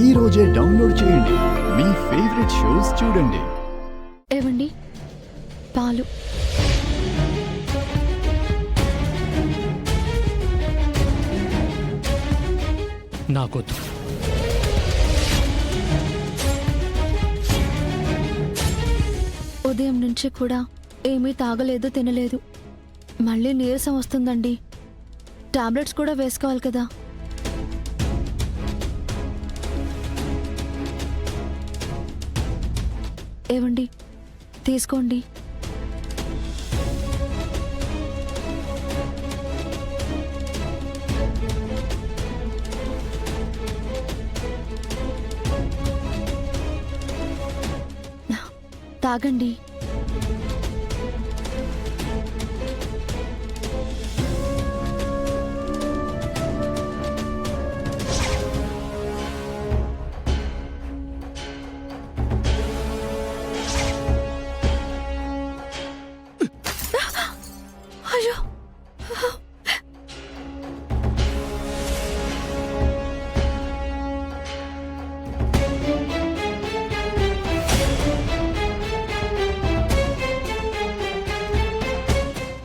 ఈ రోజే డౌన్లోడ్ చేయండి. మీ ఫేవరెట్ షోస్ చూడండి. ఏవండి, పాలు. నాకొద్దు. ఉదయం నుంచి కూడా ఏమీ తాగలేదు, తినలేదు. మళ్ళీ నీరసం వస్తుందండి. టాబ్లెట్స్ కూడా వేసుకోవాలి కదా. ఏవండి, తీసుకోండి. తాగండి. అయ్యో,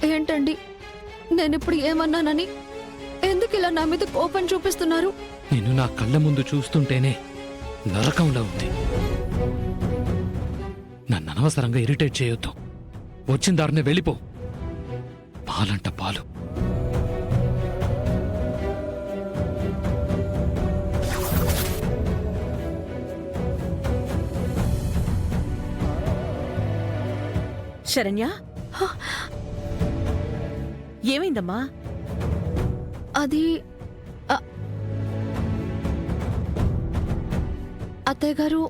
ఏంటండి, నేనిప్పుడు ఏమన్నానని ఎందుకు ఇలా నా మీద కోపం చూపిస్తున్నారు? నేను నా కళ్ళ ముందు చూస్తుంటేనే నరకంలా ఉంది. నన్ను అనవసరంగా ఇరిటేట్ చేయొద్దు. వచ్చిన దారినే వెళ్ళిపో. పాలంట పాలు. శరణ్య, ఏమైందమ్మా? అది అత్తయ్య గారు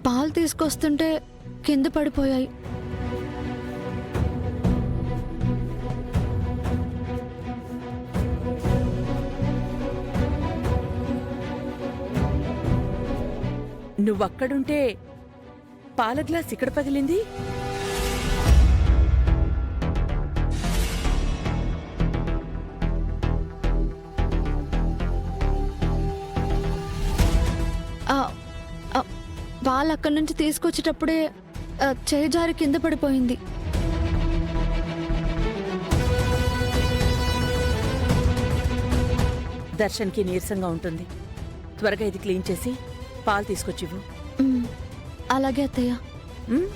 పాలు తీసుకొస్తుంటే కింద పడిపోయాయి. నువ్వక్కడుంటే పాల గ్లాస్ ఇక్కడ పగిలింది. పాలు అక్కడి నుంచి తీసుకొచ్చేటప్పుడే చేయి జారి కింద పడిపోయింది. దర్శన్కి నీరసంగా ఉంటుంది. త్వరగా ఇది క్లీన్ చేసి పాలు తీసుకొచ్చివ్వు. అలాగే అత్తయ్య. ఉమ్.